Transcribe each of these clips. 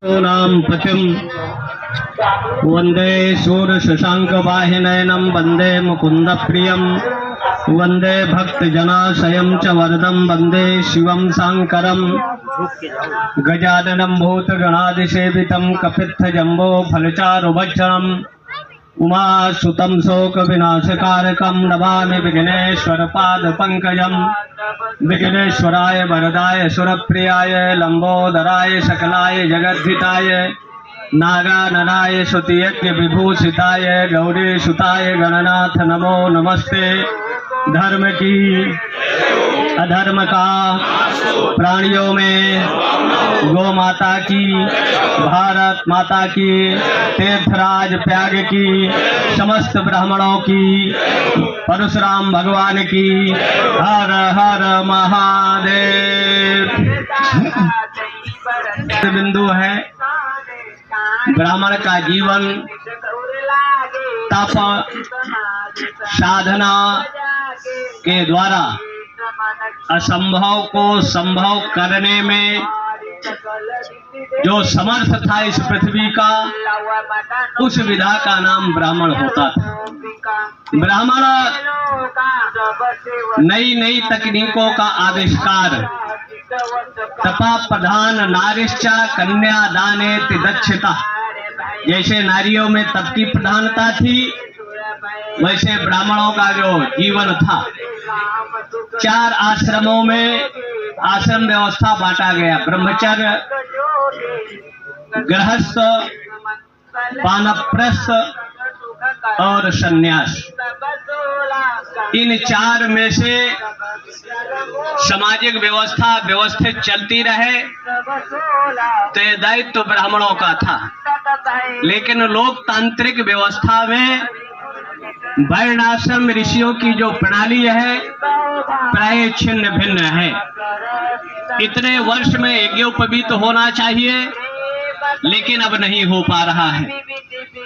नाम पतिम वंदे शूर शशांक वाहिनयनम वंदे मुकुंद प्रियम वंदे भक्त जनाशयम च वरदम वंदे शिवम शांकरम गजाननम भूत गणादिसेवितम कपित्थ जम्बो फलचारुभक्षणम उमासुतं शोक विनाशकारकं नमामि विघ्नेश्वर पाद पंकजम विघ्नेश्वराय वरदाय सुरप्रियाय लंबोदराय सकलाय जगद्धिताय नागाननाय श्रुतियज्ञ विभूषिताय गौरी सुताय गणनाथ नमो नमस्ते। धर्म की अधर्म का प्राणियों में गौ माता की, भारत माता की, तीर्थराज त्याग की, समस्त ब्राह्मणों की, परशुराम भगवान की, हर हर महादेव। बिंदु है ब्राह्मण का जीवन तप साधना के द्वारा असंभव को संभव करने में जो समर्थ था इस पृथ्वी का, उस विधा का नाम ब्राह्मण होता था। ब्राह्मण नई नई तकनीकों का आविष्कार, तपा प्रधान नारिश्चा कन्या दाने दक्षता, जैसे नारियों में तप की प्रधानता थी, वैसे ब्राह्मणों का जो जीवन था, 4 आश्रमों में आश्रम व्यवस्था बांटा गया। ब्रह्मचर्य, गृहस्थ, वानप्रस्थ और सन्यास। इन 4 में से सामाजिक व्यवस्था व्यवस्थित चलती रहे तो ये दायित्व ब्राह्मणों का था। लेकिन लोकतांत्रिक व्यवस्था में वर्णाश्रम ऋषियों की जो प्रणाली है प्राय छिन्न भिन्न है। इतने वर्ष में यज्ञोपवीत होना चाहिए, लेकिन अब नहीं हो पा रहा है।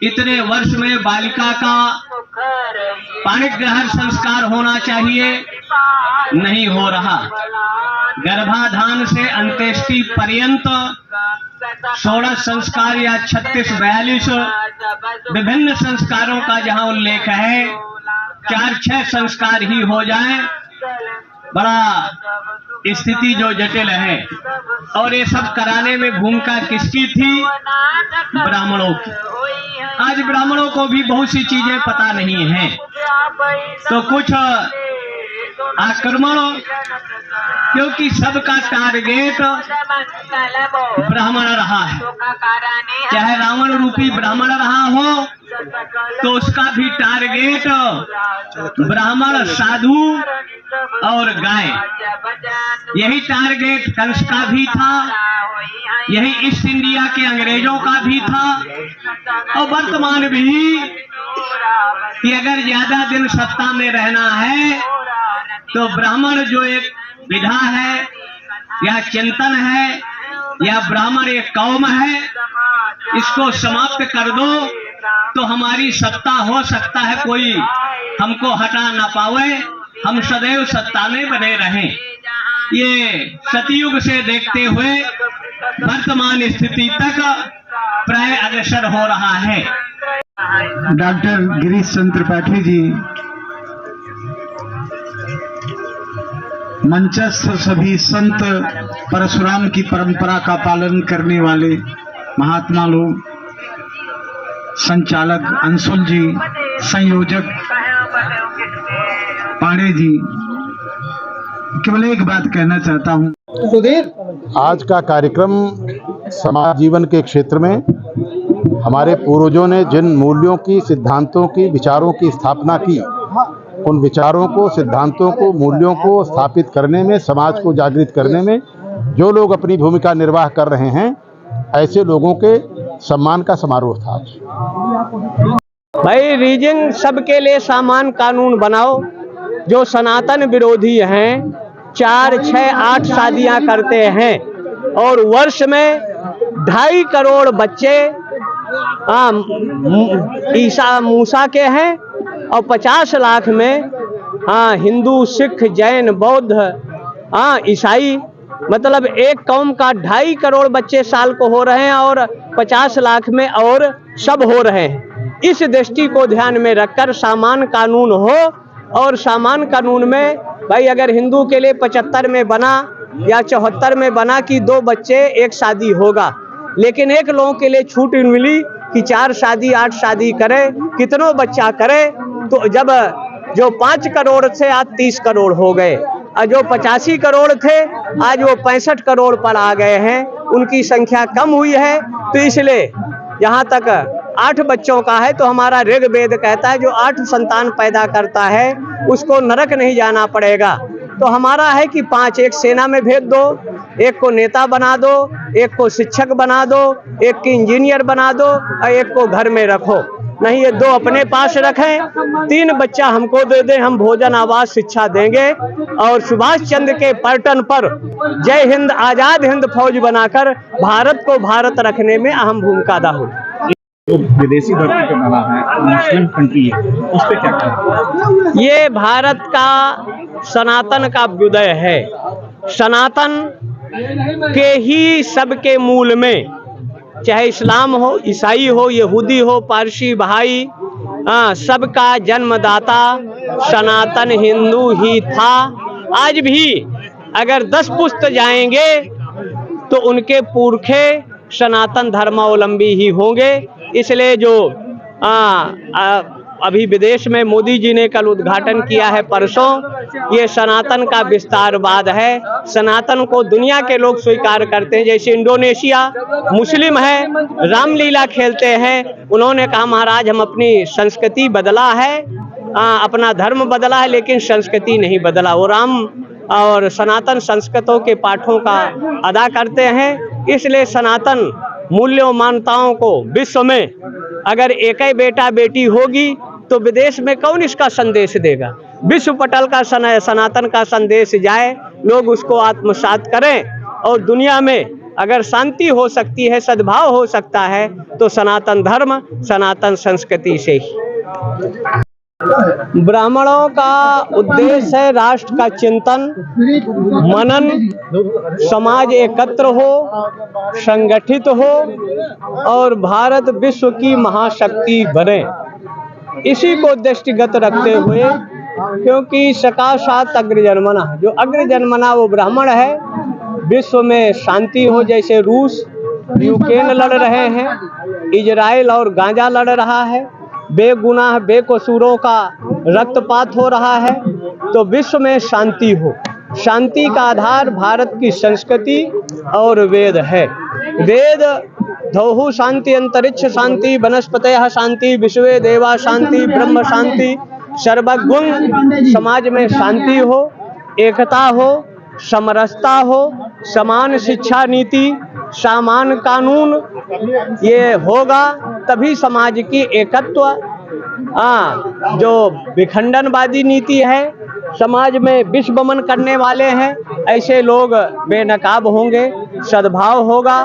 इतने वर्ष में बालिका का पाणिग्रहण संस्कार होना चाहिए, नहीं हो रहा। गर्भाधान से अंत्येष्टि पर्यंत 16 संस्कार या 36-42 विभिन्न संस्कारों का जहां उल्लेख है, 4-6 संस्कार ही हो जाएं, बड़ा स्थिति जो जटिल है। और ये सब कराने में भूमिका किसकी थी? ब्राह्मणों की। आज ब्राह्मणों को भी बहुत सी चीजें पता नहीं है, तो कुछ आक्रमण, क्योंकि सबका टारगेट ब्राह्मण रहा है। चाहे रावण रूपी ब्राह्मण रहा हो तो उसका भी टारगेट ब्राह्मण, साधु और गाय। यही टारगेट कंस का भी था, यही ईस्ट इंडिया के अंग्रेजों का भी था, और वर्तमान भी कि अगर ज्यादा दिन सत्ता में रहना है तो ब्राह्मण जो एक विधा है या चिंतन है या ब्राह्मण एक कौम है, इसको समाप्त कर दो तो हमारी सत्ता हो सकता है कोई हमको हटा ना पावे, हम सदैव सत्ता में बने रहें। ये सतयुग से देखते हुए वर्तमान स्थिति तक प्राय अग्रसर हो रहा है। डॉक्टर गिरीश चंद्र त्रिपाठी जी मंचस्थ सभी संत परशुराम की परंपरा का पालन करने वाले महात्मा लोग, संचालक अंशुल जी, संयोजक पांडे जी, केवल एक बात कहना चाहता हूं। आज का कार्यक्रम समाज जीवन के क्षेत्र में हमारे पूर्वजों ने जिन मूल्यों की, सिद्धांतों की, विचारों की स्थापना की, उन विचारों को, सिद्धांतों को, मूल्यों को स्थापित करने में, समाज को जागृत करने में जो लोग अपनी भूमिका निर्वाह कर रहे हैं, ऐसे लोगों के सम्मान का समारोह था। भाई रीजन सबके लिए सामान कानून बनाओ। जो सनातन विरोधी हैं 4, 6, 8 शादियां करते हैं और वर्ष में 2.5 करोड़ बच्चे ईसा मूसा के हैं और 50 लाख में हिंदू, सिख, जैन, बौद्ध, ईसाई मतलब एक कौम का 2.5 करोड़ बच्चे साल को हो रहे हैं और 50 लाख में और सब हो रहे हैं। इस दृष्टि को ध्यान में रखकर सामान कानून हो, और सामान कानून में भाई अगर हिंदू के लिए 75 में बना या 74 में बना कि 2 बच्चे एक शादी होगा, लेकिन एक लोगों के लिए छूट मिली कि 4 शादी 8 शादी करे, कितनों बच्चा करे। तो जब जो 5 करोड़ थे आज 30 करोड़ हो गए, और जो 85 करोड़ थे आज वो 65 करोड़ पर आ गए हैं, उनकी संख्या कम हुई है। तो इसलिए यहाँ तक 8 बच्चों का है तो हमारा ऋग्वेद कहता है जो 8 संतान पैदा करता है उसको नरक नहीं जाना पड़ेगा। तो हमारा है कि 5, एक सेना में भेज दो, एक को नेता बना दो, एक को शिक्षक बना दो, एक को इंजीनियर बना दो और एक को घर में रखो। नहीं ये 2 अपने पास रखें, 3 बच्चा हमको दे दें, हम भोजन आवास शिक्षा देंगे। और सुभाष चंद्र के पर्यटन पर जय हिंद आजाद हिंद फौज बनाकर भारत को भारत रखने में अहम भूमिका अदा हो। जो विदेशी भर्ती का मामला है, मुस्लिम कंट्री है, उस पर क्या कहें? ये भारत का सनातन का अभ्युदय है। सनातन के ही सबके मूल में, चाहे इस्लाम हो, ईसाई हो, यहूदी हो, पारसी, बहाई, सबका जन्मदाता सनातन हिंदू ही था। आज भी अगर 10 पुश्त जाएंगे तो उनके पुरखे सनातन धर्मावलंबी ही होंगे। इसलिए जो अभी विदेश में मोदी जी ने कल उद्घाटन किया है परसों, ये सनातन का विस्तारवाद है। सनातन को दुनिया के लोग स्वीकार करते हैं। जैसे इंडोनेशिया मुस्लिम है, रामलीला खेलते हैं, उन्होंने कहा महाराज हम अपनी संस्कृति बदला है, अपना धर्म बदला है, लेकिन संस्कृति नहीं बदला। वो राम और सनातन संस्कृतों के पाठों का अदा करते हैं। इसलिए सनातन मूल्यों मान्यताओं को विश्व में अगर एक ही बेटा बेटी होगी तो विदेश में कौन इसका संदेश देगा। विश्व पटल का सनातन का संदेश जाए, लोग उसको आत्मसात करें, और दुनिया में अगर शांति हो सकती है, सद्भाव हो सकता है तो सनातन धर्म सनातन संस्कृति से ही। ब्राह्मणों का उद्देश्य है राष्ट्र का चिंतन, मनन, समाज एकत्र हो, संगठित हो और भारत विश्व की महाशक्ति बने। इसी को दृष्टिगत रखते हुए, क्योंकि सकाशात अग्रजन्मना, जो अग्रजन्मना वो ब्राह्मण है, विश्व में शांति हो। जैसे रूस यूक्रेन लड़ रहे हैं, इजराइल और गाजा लड़ रहा है, बेगुनाह बेकसूरों का रक्तपात हो रहा है, तो विश्व में शांति हो। शांति का आधार भारत की संस्कृति और वेद है। वेद धौहु शांति, अंतरिक्ष शांति, वनस्पतयः शांति, विश्वे देवा शांति, ब्रह्म शांति, सर्वगुण समाज में शांति हो, एकता हो, समरसता हो, समान शिक्षा नीति, सामान कानून ये होगा तभी समाज की एकत्व। जो विखंडनवादी नीति है, समाज में विषवमन करने वाले हैं, ऐसे लोग बेनकाब होंगे, सद्भाव होगा,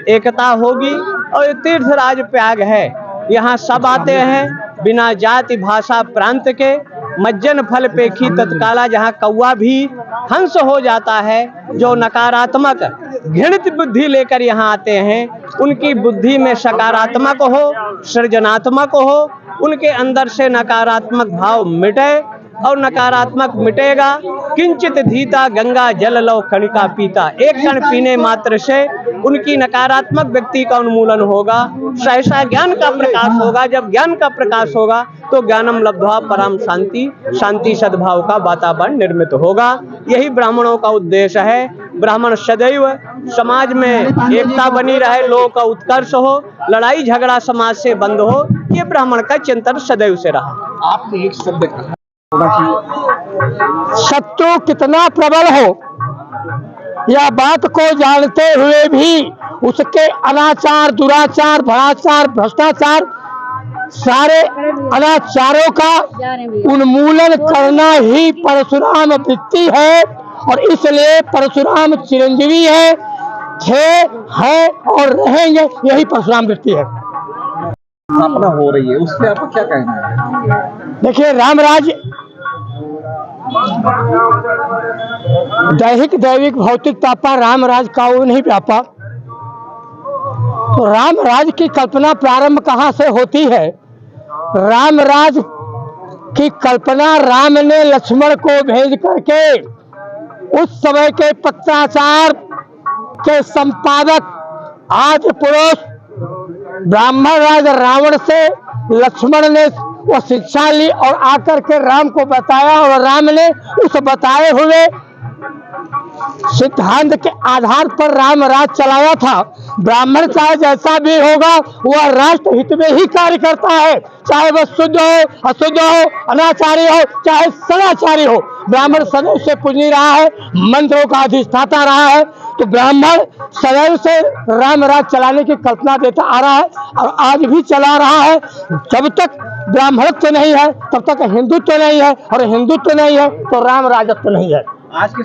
एकता होगी। और तीर्थराज प्रयाग है, यहाँ सब आते हैं बिना जाति भाषा प्रांत के। मज्जन फल पेखी तत्काला, जहाँ कौवा भी हंस हो जाता है। जो नकारात्मक घृणित बुद्धि लेकर यहाँ आते हैं, उनकी बुद्धि में सकारात्मक हो, सृजनात्मक हो, उनके अंदर से नकारात्मक भाव मिटे, और नकारात्मक मिटेगा। किंचित धीता गंगा जल लो कणिका पीता, एक क्षण पीने मात्र से उनकी नकारात्मक व्यक्ति का उन्मूलन होगा, सहसा ज्ञान का प्रकाश होगा। जब ज्ञान का प्रकाश होगा तो ज्ञानम लब्ध्वा परम शांति, शांति सद्भाव का वातावरण निर्मित होगा। यही ब्राह्मणों का उद्देश्य है। ब्राह्मण सदैव समाज में एकता बनी रहे, लोगों का उत्कर्ष हो, लड़ाई झगड़ा समाज से बंद हो, ये ब्राह्मण का चिंतन सदैव से रहा। आपने एक शब्द कहा, शत्रु कितना प्रबल हो, यह बात को जानते हुए भी उसके अनाचार, दुराचार, भ्रष्टाचार, भ्रष्टाचार, सारे अनाचारों का उन्मूलन करना ही परशुराम वृत्ति है। और इसलिए परशुराम चिरंजीवी है, थे, हैं और रहेंगे, यही परशुराम वृत्ति है। स्थापना हो रही है, उस पर आपको क्या कहना है? देखिए, रामराज दैहिक दैविक भौतिक तापा राम राज का वो नहीं व्यापा। तो राम राज की कल्पना प्रारंभ कहाँ से होती है? राम राज की कल्पना राम ने लक्ष्मण को भेज करके उस समय के पत्राचार के संपादक आदि पुरुष ब्राह्मण राज रावण से लक्ष्मण ने वो शिक्षा ली और आकर के राम को बताया, और राम ने उस बताए हुए सिद्धांत के आधार पर राम राज चलाया था। ब्राह्मण चाहे जैसा भी होगा वह राष्ट्र हित में ही कार्य करता है, चाहे वह शुद्ध हो, अशुद्ध हो, अनाचारी हो, चाहे सदाचारी हो। ब्राह्मण सदैव से पूजनीय रहा है, मंत्रों का अधिष्ठाता रहा है। तो ब्राह्मण सदैव से राम राज चलाने की कल्पना देता आ रहा है और आज भी चला रहा है। जब तक ब्राह्मणत्व नहीं है तब तक हिंदुत्व नहीं है, और हिंदुत्व नहीं है तो राम राजत्व नहीं है। आज के